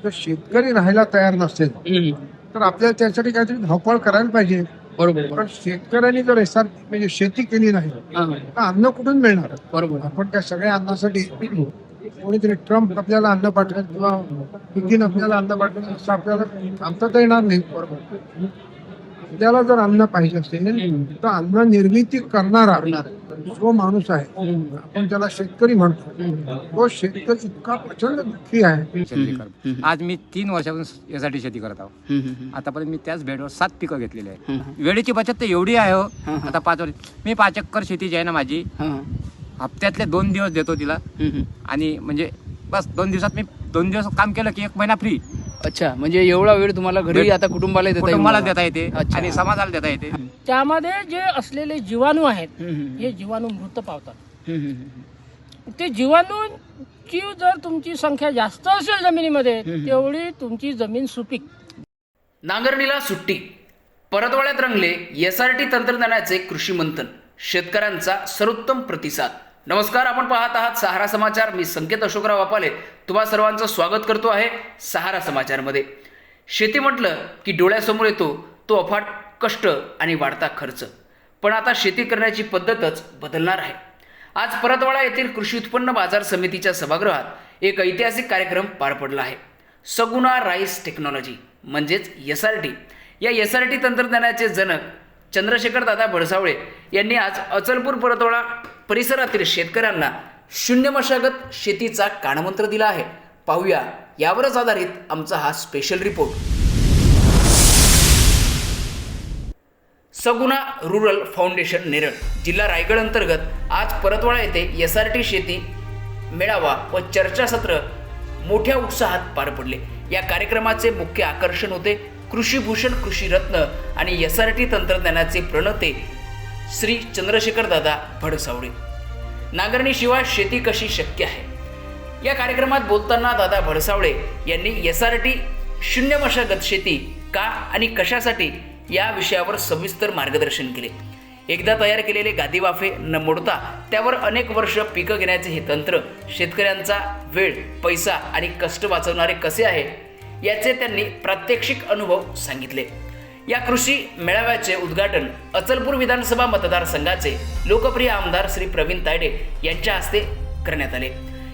जर शेतकरी राहायला तयार नसेल तर आपल्याला त्यासाठी काहीतरी धावपळ करायला पाहिजे. बरोबर पण शेतकऱ्यांनी जर एसआरपी म्हणजे शेती केली नाही तर अन्न कुठून मिळणार? बरोबर आपण त्या सगळ्या अन्नासाठी कोणीतरी ट्रम्प आपल्याला अन्न पाठवेल किंवा पुतीन आपल्याला अन्न पाठवेल असं आपल्याला सांगता येणार नाही. बरोबर, आपल्याला जर अन्न पाहिजे असेल तर अन्न निर्मिती करणारा जो माणूस आहे आपण त्याला शेतकरी म्हणतो, तो शेतकरी इतका प्रचंड दुःखी आहे. शेती करतो. आज मी 3 वर्षापासून यासाठी शेती करत आहो. आतापर्यंत मी त्याच बेडवर 7 पिकं घेतलेली आहे. वेळेची बचत तर एवढी आहे हो. आता 5 वर्ष मी 5 एकर शेती जी आहे ना माझी, हप्त्यातले 2 दिवस देतो तिला. आणि म्हणजे बस 2 दिवसात मी 2 दिवस काम केलं की 1 महिना फ्री. अच्छा, म्हणजे एवढा वेळ तुम्हाला घरी आता कुटुंबाला कुटुंबाला देता येते आणि समाजाला देता येते. त्यामध्ये जे असलेले जीवाणू आहेत हे जीवाणू मृत पावतात. ते जीवाणूंची जर तुमची संख्या जास्त असेल जमिनीमध्ये तेवढी तुमची जमीन सुपीक. नांगरणीला सुट्टी, परतवाड्यात रंगले एसआरटी तंत्रज्ञानाचे कृषी मंथन, शेतकऱ्यांचा सर्वोत्तम प्रतिसाद. नमस्कार, आपण पाहत आहात सहारा समाचार. मी संकेत अशोकराव वापाले तुम्हा सर्वांचं स्वागत करतो आहे सहारा समाचारमध्ये. शेती म्हटलं की डोळ्यासमोर येतो तो अफाट कष्ट आणि वाढता खर्च. पण आता शेती करण्याची पद्धतच बदलणार आहे. आज परतवाडा येथील कृषी उत्पन्न बाजार समितीच्या सभागृहात एक ऐतिहासिक कार्यक्रम पार पडला आहे. सगुना राईस टेक्नॉलॉजी म्हणजेच एसआरटी. या एसआरटी तंत्रज्ञानाचे जनक चंद्रशेखर दादा भडसावळे यांनी आज अचलपूर परतवाडा परिसरातील शेतकऱ्यांना शून्य मशागत शेतीचा कानमंत्र दिला आहे. पाहूया यावरच आधारित आमचा हा स्पेशल रिपोर्ट. सगुना रुरल फाउंडेशन नेरळ, जिल्हा रायगड अंतर्गत आज परतवाडा येथे एसआरटी शेती मेळावा व चर्चासत्र मोठ्या उत्साहात पार पडले. या कार्यक्रमाचे मुख्य आकर्षण होते कृषीभूषण कृषीरत्न आणि एसआरटी तंत्रज्ञानाचे प्रणेते श्री चंद्रशेखर दादा भडसावळे. नांगरणीशिवाय शेती कशी शक्य आहे या कार्यक्रमात बोलताना दादा भडसावळे यांनी एसआरटी शून्य मशागत शेती का आणि कशासाठी या विषयावर सविस्तर मार्गदर्शन केले. एकदा तयार केलेले गादी वाफे न मोडता त्यावर अनेक वर्ष पिकं घेण्याचे हे तंत्र शेतकऱ्यांचा वेळ, पैसा आणि कष्ट वाचवणारे कसे आहे याचे त्यांनी प्रात्यक्षिक अनुभव सांगितले. या कृषी मेळाव्याचे उद्घाटन अचलपूर विधानसभा मतदारसंघाचे लोकप्रिय आमदार श्री प्रवीण तायडे यांच्या हस्ते करण्यात आले.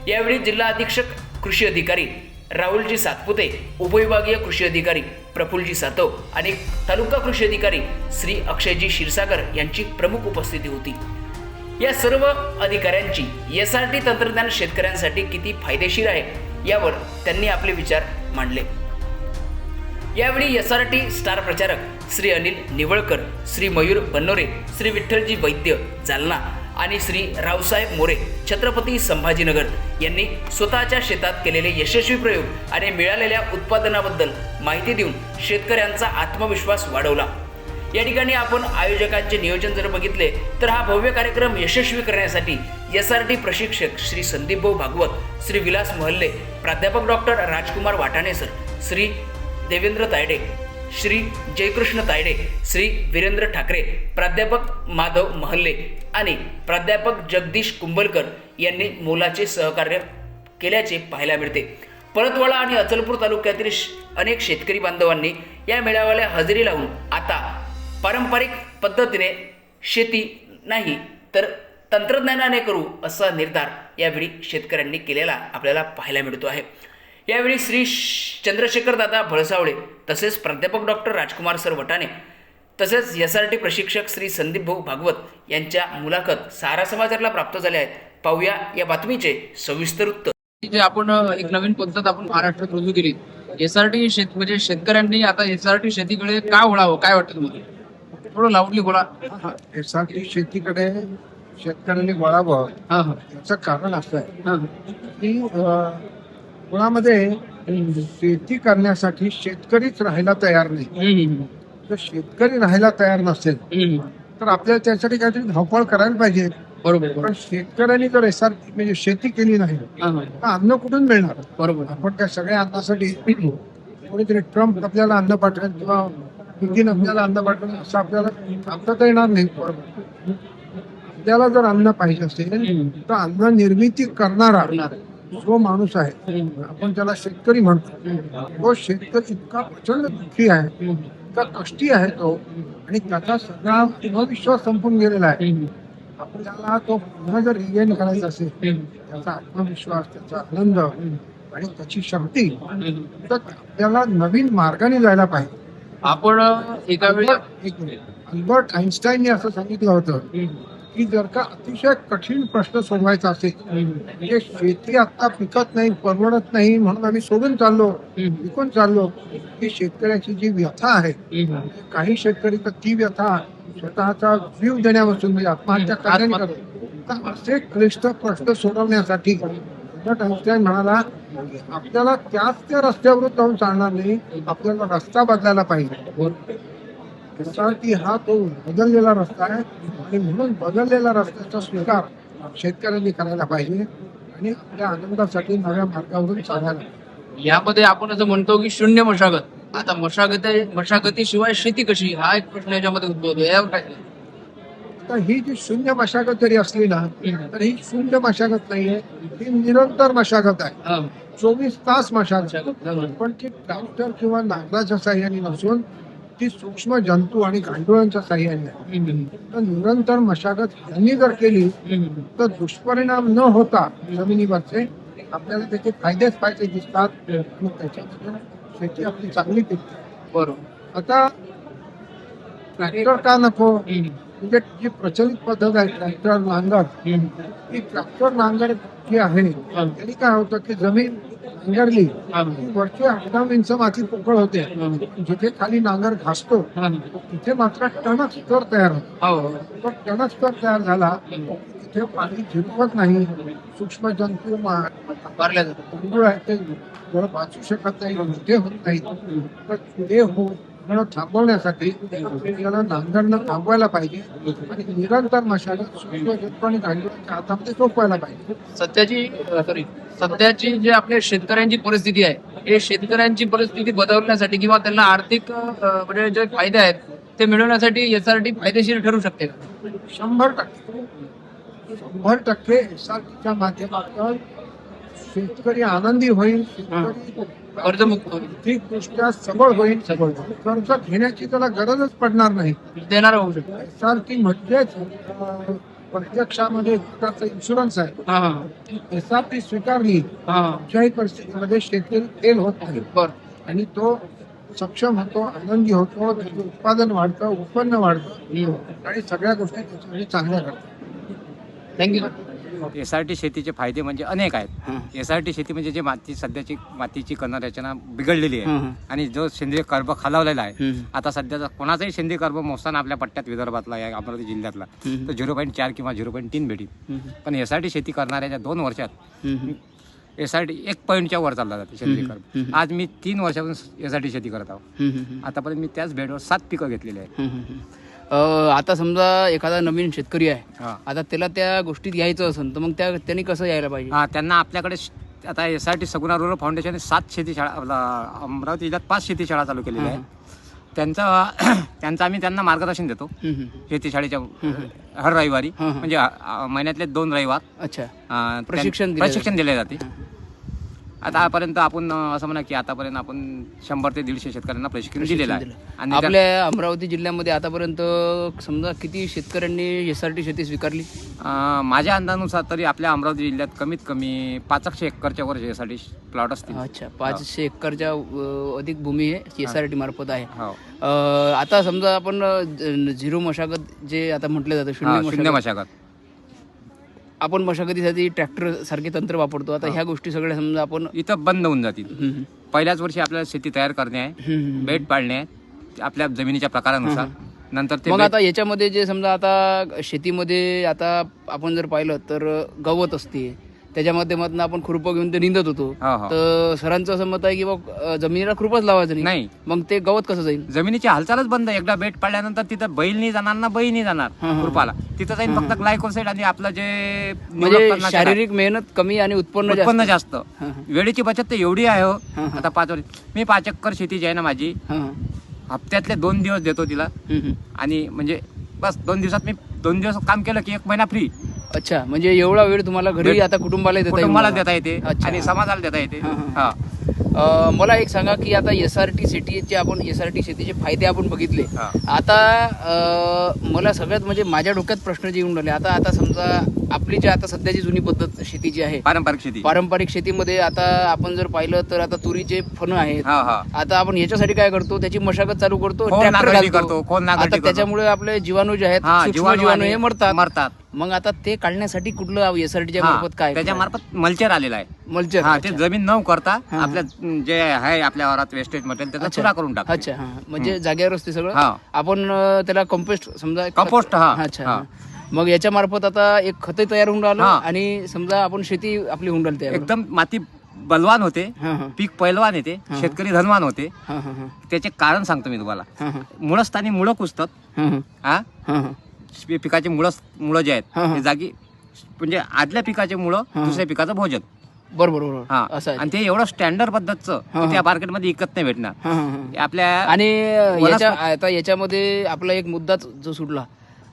यावेळी जिल्हा अधीक्षक कृषी अधिकारी राहुलजी सातपुते, उपविभागीय कृषी अधिकारी प्रफुल्लजी सातव आणि तालुका कृषी अधिकारी श्री अक्षयजी क्षीरसागर यांची प्रमुख उपस्थिती होती. या सर्व अधिकाऱ्यांची एसआरटी तंत्रज्ञान शेतकऱ्यांसाठी किती फायदेशीर आहे यावर त्यांनी आपले विचार मांडले. यावेळी एसआरटी स्टार प्रचारक श्री अनिल निवळकर, श्री मयूर बन्नोरे, श्री विठ्ठलजी वैद्य जालना आणि श्री रावसाहेब मोरे छत्रपती संभाजीनगर यांनी स्वतःच्या शेतात केलेले यशस्वी प्रयोग आणि मिळालेल्या उत्पादनाबद्दल माहिती देऊन शेतकऱ्यांचा आत्मविश्वास वाढवला. या ठिकाणी आपण आयोजकांचे नियोजन जर बघितले तर हा भव्य कार्यक्रम यशस्वी करण्यासाठी एसआरटी प्रशिक्षक श्री संदीपभाऊ भागवत, श्री विलास महल्ले, प्राध्यापक डॉक्टर राजकुमार वाटाणे सर, श्री देवेंद्र तायडे, श्री जयकृष्ण तायडे, श्री वीरेंद्र ठाकरे, प्राध्यापक माधव महल्ले आणि प्राध्यापक जगदीश कुंभलकर यांनी मोलाचे सहकार्य केल्याचे पाहायला मिळते. परतवाडा आणि अचलपूर तालुक्यातील अनेक शेतकरी बांधवांनी या मेळाव्याला हजेरी लावून आता पारंपरिक पद्धतीने शेती नाही तर तंत्रज्ञानाने करू असा निर्धार यावेळी शेतकऱ्यांनी केलेला आपल्याला पाहायला मिळतो आहे. यावेळी श्री चंद्रशेखर दादा भडसावळे तसेच प्राध्यापक डॉक्टर राजकुमार सर वटाणे तसेच एसआरटी प्रशिक्षक श्री संदीप भाऊ भागवत यांच्या मुलाखत सहारा समाचारला प्राप्त झाल्या आहेत. पाहूया या बातमीचे सविस्तर उत्तर. जे आपण एक नवीन पद्धत आपण महाराष्ट्रात रुजू केली एसआरटी म्हणजे शेतकऱ्यांनी आता एसआरटी शेतीकडे का वळावं, काय वाटतं तुम्हाला? थोडं लाऊडली बोला. एसआरटी शेतीकडे शेतकऱ्यांनी वळावं याचं कारण असं आहे की मुळामध्ये शेती करण्यासाठी शेतकरीच राहायला तयार नाही. जर शेतकरी राहायला तयार नसेल तर आपल्याला त्यासाठी काहीतरी धावपळ करायला पाहिजे. बरोबर, पण शेतकऱ्यांनी जर एसआरपी म्हणजे शेती केली नाही तर अन्न कुठून मिळणार? बरोबर, आपण त्या सगळ्या अन्नासाठी कोणीतरी ट्रम्प आपल्याला अन्न पाठवेल किंवा पुतीन आपल्याला अन्न पाठवेल असं आपल्याला सांगता येणार नाही. आपल्याला जर अन्न पाहिजे असेल तर अन्न निर्मिती करणारा जो माणूस आहे आपण त्याला शेतकरी म्हणतो, तो शेतकरी इतका प्रचंड दुःखी आहे, इतका कष्टी आहे तो, आणि त्याचा सगळा आत्मविश्वास संपून गेलेला आहे. आपल्याला तो पुन्हा जर रिगेन करायचा असेल, त्याचा आत्मविश्वास, त्याचा आनंद आणि त्याची शक्ती, तर आपल्याला नवीन मार्गाने जायला पाहिजे. आपण एका वेळी एक मिनिट. अल्बर्ट आइन्स्टाईनने असं सांगितलं होतं की जर का अतिशय कठीण प्रश्न सोडवायचा असेल, म्हणजे शेती आता पिकत नाही, परवडत नाही म्हणून आम्ही सोडून चाललो, विकून चाललो, ही शेतकऱ्याची जी व्यथा आहे, काही शेतकरी तर ती व्यथा स्वतःचा जीव देण्यापासून म्हणजे आत्महत्या करण्याने करतो. तर असे क्लिष्ट प्रश्न सोडवण्यासाठी अल्बर्ट आइन्स्टाईन म्हणाला की आपल्याला त्या रस्त्यावर जाऊन चालणार नाही, आपल्याला रस्ता बदलायला पाहिजे. की हा तो बदललेला रस्ता आहे, आणि म्हणून बदललेला रस्त्याचा स्वीकार शेतकऱ्यांनी करायला पाहिजे आणि आपल्या आनंदासाठी नव्या मार्गावरून चालायला. यामध्ये आपण असं म्हणतो की शून्य मशागत. आता मशागतीशिवाय शेती कशी, हा एक प्रश्न याच्यामध्ये उद्भवतो. यावर काय? तर ही जी शून्य मशागत जरी असली ना, तर ही शून्य मशागत नाहीये, ही निरंतर मशागत आहे, 24 तास मशागत. पण ती ट्रॅक्टर किंवा नांगराच्या साह्याने नसून ती सूक्ष्म जंतू आणि गांडुळांच्या साह्याने आहे. तर निरंतर मशागत यांनी जर केली तर दुष्परिणाम न होता जमिनीवरचे आपल्याला त्याचे फायदेच फायदे दिसतात, आणि त्याच्यामध्ये शेती आपली चांगली पिकते. बरोबर. आता ट्रॅक्टर का नको, म्हणजे जी प्रचलित पद्धत आहे ट्रॅक्टर नांगर, ही ट्रॅक्टर नांगर जी आहे त्यांनी काय होतं की जमीन नांगरली की वरची 8-9 इंच माती पोकळ होते, जिथे खाली नांगर घासतो तिथे मात्र टणक स्तर तयार होतो. तो टणक स्तर तयार झाला, तिथे पाणी झिरपत नाही, सूक्ष्म जंतू मारल्या जातात. तांदूळ आहे ते जर वाचू शकत नाही, मोठे होत नाही. तर पुढे होणं थांबवण्यासाठी आपल्याला नांगरणं थांबवायला पाहिजे आणि निरंतर मशागत सूक्ष्म जंतू आणि गांडुळांच्या हातामध्ये सोपवायला पाहिजे. सध्याची जी आपल्या शेतकऱ्यांची परिस्थिती आहे, हे शेतकऱ्यांची परिस्थिती बदलण्यासाठी किंवा त्यांना आर्थिक म्हणजे जे फायदे आहेत ते मिळवण्यासाठी SRT फायदेशीर ठरू शकते का? 100% SRTच्या माध्यमातून शेतकरी आनंदी होईल, शेतकरी कर्जमुक्त होईल, आर्थिकदृष्ट्या सबळ होईल, कर्ज घेण्याची त्याला गरजच पडणार नाही. देणार होऊ शकतो. SRT म्हणजेच प्रत्यक्षामध्ये त्याचा इन्शुरन्स आहे. SRT स्वीकारली कुठल्याही परिस्थितीमध्ये शेतकरी फेल होत नाही, आणि तो सक्षम होतो, आनंदी होतो, त्याचं उत्पादन वाढतं, उत्पन्न वाढतं, आणि सगळ्या गोष्टी त्याच्यामध्ये चांगल्या करतात. थँक्यू. SRT शेतीचे फायदे म्हणजे अनेक आहेत. SRT शेती म्हणजे जे सध्याची मातीची कणा रचना बिघडलेली आहे आणि जो सेंद्रिय कर्ब खालावलेला आहे. आता सध्याचा कोणाचाही सेंद्रिय कर्ब मोजताना आपल्या पट्ट्यात विदर्भातला या अमरावती जिल्ह्यातला तर 0.4 किंवा 0.3 भेटेल. पण SRT शेती करणाऱ्याच्या 2 वर्षात SRT 1 पॉईंटच्या वर चालला जाते सेंद्रिय कर्ब. आज मी 3 वर्षापासून SRT शेती करत आहोत. आतापर्यंत मी त्याच बेडवर 7 पिकं घेतलेली आहेत. आता समजा एखादा नवीन शेतकरी आहे, आता त्याला त्या गोष्टीत यायचं असेल तर मग त्यांनी कसं यायला पाहिजे? त्यांना आपल्याकडे आता SRT सगुणा रुरल फाउंडेशनने 7 शेती शाळा, अमरावती जिल्ह्यात 5 शेती शाळा चालू केलेल्या आहेत. त्यांचं आम्ही त्यांना मार्गदर्शन देतो शेती शाळेच्या हर रविवारी, म्हणजे महिन्यातले 2 रविवार. अच्छा. प्रशिक्षण दिले जाते. आतापर्यंत आपण असं म्हणा की आतापर्यंत आपण 100 ते 150 शेतकऱ्यांना प्रशिक्षण दिलेलं आहे. आणि आपल्या अमरावती जिल्ह्यामध्ये आतापर्यंत समजा किती शेतकऱ्यांनी SRT शेती स्वीकारली? माझ्या अंदाजानुसार तरी आपल्या अमरावती जिल्ह्यात कमीत कमी 500 एकरच्या वर SRT प्लॉट असतील. अच्छा, 500 एकरच्या अधिक भूमी हे SRT मार्फत आहे. हो. आता समजा आपण झिरो मशागत जे आता म्हटलं जातं, शून्य मशागत, आपण मशागतीसाठी ट्रॅक्टर सारखे तंत्र वापरतो. आता ह्या गोष्टी सगळ्या समजा आपण इथं बंद होऊन जातील. पहिल्याच वर्षी आपल्याला शेती तयार करणे आहे, बेड पाडणे आहे आपल्या जमिनीच्या प्रकारानुसार. नंतर ते मग आता याच्यामध्ये जे समजा आता शेतीमध्ये आता आपण जर पाहिलं तर गवत असते, त्याच्या माध्यमातून आपण खुरपं घेऊन ते निंदत होतो. तर सरांचं असं मत आहे की बाबा जमिनीला खुरपच लावायचं नाही. मग ते गवत कसं जाईल? जमिनीची हालचालच बंद. एकदा बेट पाडल्यानंतर तिथं बैल नाही जाणार ना बैल नाही जाणार खुरपाला. तिथं जाईल फक्त ग्लायकोसाइड आणि आपलं जे म्हणजे शारीरिक मेहनत कमी आणि उत्पन्न जास्त. वेळेची बचत तर एवढी आहे हो. आता 5 वर्ष मी 5 एकर शेती जी आहे ना माझी, हप्त्यातले 2 दिवस देतो तिला. आणि म्हणजे बस 2 दिवसात मी 2 दिवस काम केलं की 1 महिना फ्री. अच्छा, म्हणजे एवढा वेळ तुम्हाला घरी आता कुटुंबाला देता येईल कुटुंबाला मला. देता येते अच्छा. आणि समाजाला देता येते. हा. मला एक सांगा की आता SRT शेतीचे आपण SRT शेतीचे फायदे आपण बघितले. हा. आता मला सगळ्यात म्हणजे माझ्या डोक्यात प्रश्न जे येऊन राहिले, आता समजा आपली जी आता सध्याची जुनी पद्धत शेतीची आहे, पारंपरिक शेती. पारंपरिक शेतीमध्ये आता आपण जर पाहिलं तर आता तुरीचे फणं आहेत. हा हा. आता आपण याच्यासाठी काय करतो, त्याची मशागत चालू करतो, खोल ट्रॅक्टर नांगरणी घालतो. करतो, खोल नांगरणी आता करतो. त्याच्यामुळे आपले जीवाणू जे आहेत, हा, सूक्ष्म जीवाणू हे मरतात. मरतात. मग आता ते काढण्यासाठी कुठलं SRTच्या मार्फत काय त्याच्या मार्फत मल्चर आलेला आहे. मल्चर. हा, ते जमीन न करता हा. आपल्या जे आहे आपल्या वरात वेस्टेज मटेरियल त्याचा अच्छा. चुरा करून टाकतो. अच्छा, हा, म्हणजे जागेवरच ते सगळं हा. आपण त्याला कंपोस्ट समजा कंपोस्ट, हा. अच्छा, हा. हा. मग याच्या मार्फत आता एक खत तयार होऊन राहिलं हा. आणि समजा आपण शेती आपली होऊन राहिली तयार. एकदम माती बलवान होते, हा, हा. पीक पैलवान येते, शेतकरी धनवान होते. हा, हा, हा. त्याचे कारण सांगतो मी तुम्हाला. हा, हा. मुळस्थानी मुळं कुसतात. हा, हा. हा, हा, हा. पिकाचे मुळं जे आहेत हा, हा. ते जागी म्हणजे आदल्या पिकाचे मुळं हा. दुसऱ्या पिकाचं भोजन. बरोबर बरोबर. हा, असं आहे. आणि ते एवढं स्टँडर्ड पद्धतचं हा. की त्या मार्केटमध्ये विकत नाही भेटणार. हा, हा, हा. आपल्या आणि वनस्पती- आता याच्यामध्ये आपला एक मुद्दाच जो सुटला,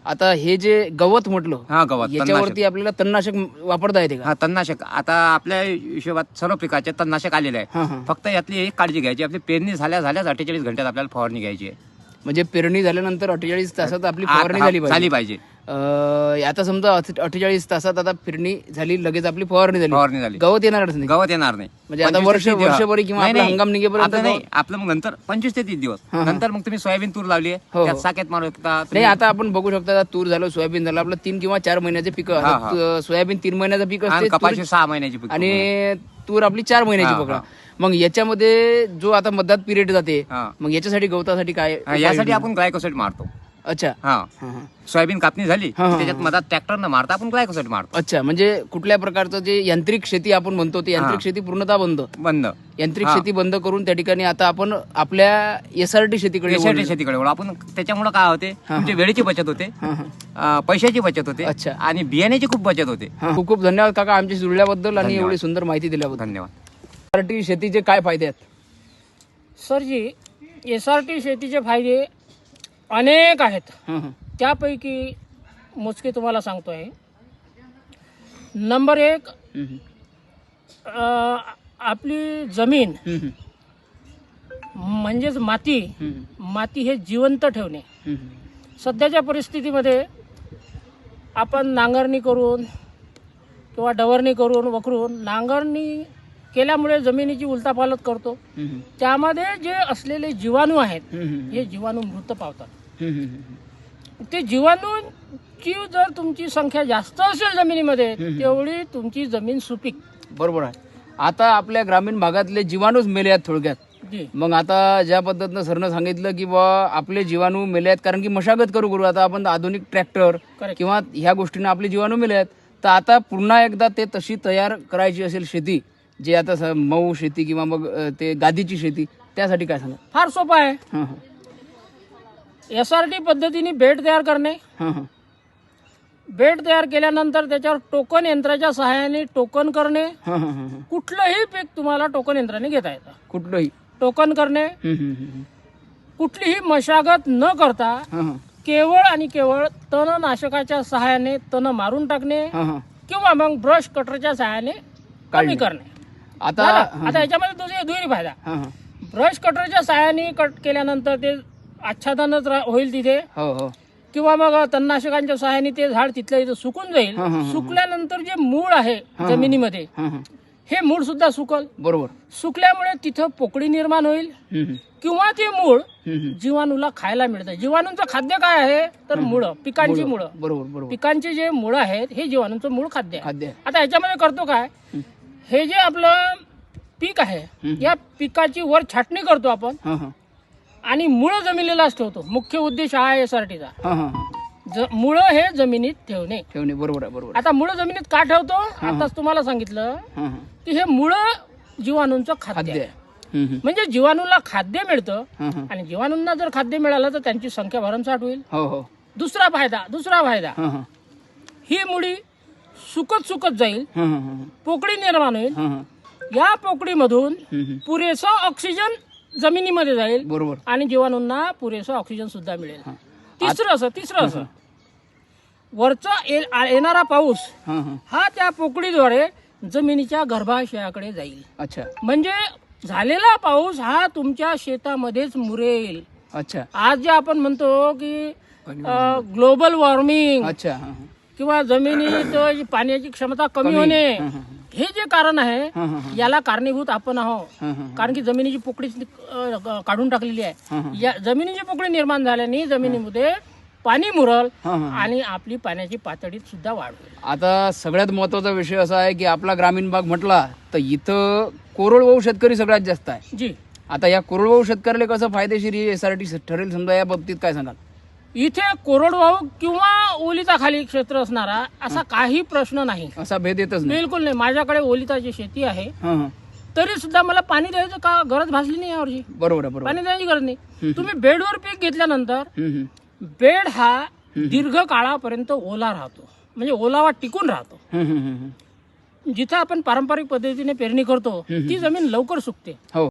आता हे जे गवत म्हटलं, हा, गवत, याच्यावरती आपल्याला तणनाशक वापरता येते का? हा, तणनाशक आता आपल्या हिशोबात सर्व पिकाचे तणनाशक आलेले आहे. हा, हा. फक्त यातली एक काळजी घ्यायची, आपली पेरणी झाल्याच 48 घंट्यात आपल्याला फवारणी घ्यायची आहे. म्हणजे पेरणी झाल्यानंतर 48 तासात आपली फवारणी झाली झाली पाहिजे. पाहिजे. आता समजा 48 तासात आता पेरणी झाली, लगेच आपली फवारणी फवारणी झाली, झाली. गवत येणारच नाही. गवत येणार नाही. म्हणजे आता 25 ते 30 वर्षभरी किंवा नाही, आपला नाही. हंगाम निघेपर्यंत आपलं नाही, गवत- आपलं मग नंतर 25 ते 30 दिवस हा, हा. नंतर मग तुम्ही सोयाबीन तूर लावली आहे, हो, त्यात हो. साकेत मारू शकता नाही, तुम्ही. आता आपण बघू शकता, आता तूर झालं, सोयाबीन झालं, आपलं 3 किंवा 4 महिन्याचे पिकं. हा, आता सोयाबीन 3 महिन्याचं पीक आणि असते, कपाशी तूर- 6 महिन्याची पिकं. आणि तूर आपली 4 महिन्याची हा, पकडा. हा. मग याच्यामध्ये जो आता मध्यात पिरियड जाते, हा. मग याच्यासाठी गवतासाठी काय हा, उपाय यासाठी योजना? आपण ग्लायकोसाइड मारतो. अच्छा. हा, हा, हा. सोयाबीन कापणी झाली हा, हा. त्याच्यात मधात ट्रॅक्टरनं मारता आपण ग्लायकोसाइड मारतो. अच्छा, म्हणजे कुठल्या प्रकारचं जे यांत्रिक शेती आपण म्हणतो, ते यांत्रिक हा. शेती पूर्णतः बंद. बंद. यांत्रिक हा. शेती बंद करून त्या ठिकाणी आता आपण आपल्या SRT शेतीकडे SRT वळलो. शेतीकडे वळू आपण. त्याच्यामुळे काय होते, तुमची वेळेची बचत होते, हा, हा. पैशाची बचत होते, अच्छा. आणि बियाण्याची खूप बचत होते. हा. खूप खूप धन्यवाद काका आमची जुळल्याबद्दल आणि धन्यवाद. एवढी सुंदर माहिती दिल्याबद्दल. धन्यवाद. SRT शेतीचे काय फायदे आहेत? सरजी, SRT शेतीचे फायदे अनेक आहेत. हा, हा. त्यापैकी मोजके तुम्हाला सांगतो आहे. नंबर 1, हम्म, आपली जमीन हम्म, म्हणजेच माती हम्म, माती हे जिवंत ठेवणे. हम्म, सध्याच्या परिस्थितीमध्ये आपण नांगरणी करून किंवा डवरणी करून वखरून नांगरणी केल्यामुळे जमिनीची उलटापालट करतो. हम्म, त्यामध्ये जे असलेले जीवाणू आहेत हम्म, हे जीवाणू मृत पावतात. हम्म, ते जीवाणूंची जर तुमची संख्या जास्त असेल जमिनीमध्ये, तेवढी तुमची जमीन सुपीक. बरोबर आहे. आता आपल्या ग्रामीण भागातले जीवाणूच मेले आहेत थोडक्यात. जी. मग आता ज्या पद्धतीनं सरनं सांगितलं की बा आपले जीवाणू मेले आहेत, कारण की मशागत करू आता आपण आधुनिक ट्रॅक्टर Correct. किंवा ह्या गोष्टीनं आपले जीवाणू मेले आहेत. तर आता पुन्हा एकदा ते तशी तयार करायची असेल शेती, जे आता मऊ शेती किंवा मग ते गादीची शेती, त्यासाठी काय सांगा? फार सोपं आहे. हां हां SRT पद्धतीने बेड तयार करणे. हां हां बेड तयार केल्यानंतर त्याच्यावर टोकन यंत्राच्या सहाय्याने टोकन करणे. हां हां हां कुठलंही पीक तुम्हाला टोकन यंत्राने घेता येतं. कुठलंही. टोकन करणे, कुठलीही मशागत न करता हां हां केवळ आणि केवळ तणनाशकाच्या सहाय्याने तण मारून टाकणे हां हां किंवा मग ब्रश कटरच्या सहाय्याने कमी करणे. आता झालं? आता याच्यामध्ये दुसरी फायदा, हां हां ब्रश कटरच्या सहाय्याने कट केल्यानंतर ते आच्छादनच होईल तिथे, हो हो किंवा मग तणनाशकांच्या सहाय्याने ते झाड तिथल्या इथं सुकून जाईल. हा, हा, हा. सुकल्यानंतर जे मूळ आहे जमिनीमध्ये, हां हां हे मूळ सुद्धा सुकल. बरोबर. सुकल्यामुळे तिथं पोकळी निर्माण होईल हम्म, किंवा ते मूळ हम्म, जीवाणूला खायला मिळतं. जीवाणूंचं खाद्य काय आहे तर मुळं, पिकांची मुळं. बरोबर बरोबर. पिकांचे जे मुळं आहेत हे जीवाणूंचं मूळ खाद्य आहे. खाद्य. आता ह्याच्यामध्ये करतो काय, हे जे आपलं पीक आहे या पिकाची वर छाटणी करतो आपण हां हां आणि मुळं जमिनीलाच ठेवतो. मुख्य उद्देश हा आहे SRTचा. हां हां मुळं हे जमिनीत ठेवणे. ठेवणे. बरोबर आहे बरोबर. आता मुळं जमिनीत का ठेवतो, आताच तुम्हाला सांगितलं हां हां की हे मुळं जीवाणूंचं खाद्य खाद्य आहे. आहे. हम्म, हम्म. म्हणजे जीवाणूला खाद्य मिळतं हां हां आणि जीवाणूंना जर खाद्य मिळालं तर त्यांची संख्या भरमसाठ होईल. हो हो दुसरा फायदा हां हां ही मुळी सुकत सुकत जाईल, हां हां हां पोकळी निर्माण होईल. हां हां या पोकळीमधून हम्म, हम्म. पुरेसा ऑक्सिजन जमिनीमध्ये जाईल बरोबर. आणि जीवाणूंना पुरेसा ऑक्सिजन सुद्धा मिळेल. तिसरं असं वरचा येणारा पाऊस हां हां हा त्या पोकळीद्वारे जमिनीच्या गर्भाशयाकडे जाईल. अच्छा म्हणजे झालेला पाऊस हा तुमच्या शेतामध्येच मुरेल. अच्छा आज जे आपण म्हणतो की ग्लोबल वॉर्मिंग अच्छा हां हां किंवा जमिनीत जी पाण्याची क्षमता कमी होणे हे जे कारण आहे याला कारणीभूत आपण आहोत. कारण की जमिनीची पोकळी काढून टाकलेली आहे. या जमिनीची पोकळी निर्माण झाल्याने जमिनीमध्ये पाणी मुरल आणि आपली पाण्याची पातळी सुद्धा वाढ होईल. आता सगळ्यात महत्वाचा विषय असा आहे की आपला ग्रामीण भाग म्हटला तर इथं कोरडवाहू शेतकरी सगळ्यात जास्त आहे. जी, आता या कोरडवाहू शेतकऱ्याला कसं फायदेशीर SRT ठरेल समजा, या बाबतीत काय सांगाल? इथे कोरडवाहू किंवा ओलिता खाली क्षेत्र असणारा असा काही प्रश्न नाही. असा भेद येतच नाही. बिलकुल नाही. माझ्याकडे ओलिताची शेती आहे हां हां तरी सुद्धा मला पाणी द्यायचं का गरज भासली नाही यावरची. बरोबर आहे बरोबर. पाणी द्यायची गरज नाही. तुम्ही बेडवर पीक घेतल्यानंतर हम्म, बेड हा दीर्घ काळापर्यंत ओला राहतो. म्हणजे ओलावा टिकून राहतो. हम्म, हम्म, हम्म, हम्म. जिथं आपण पारंपरिक पद्धतीने पेरणी करतो ती जमीन लवकर सुकते. हो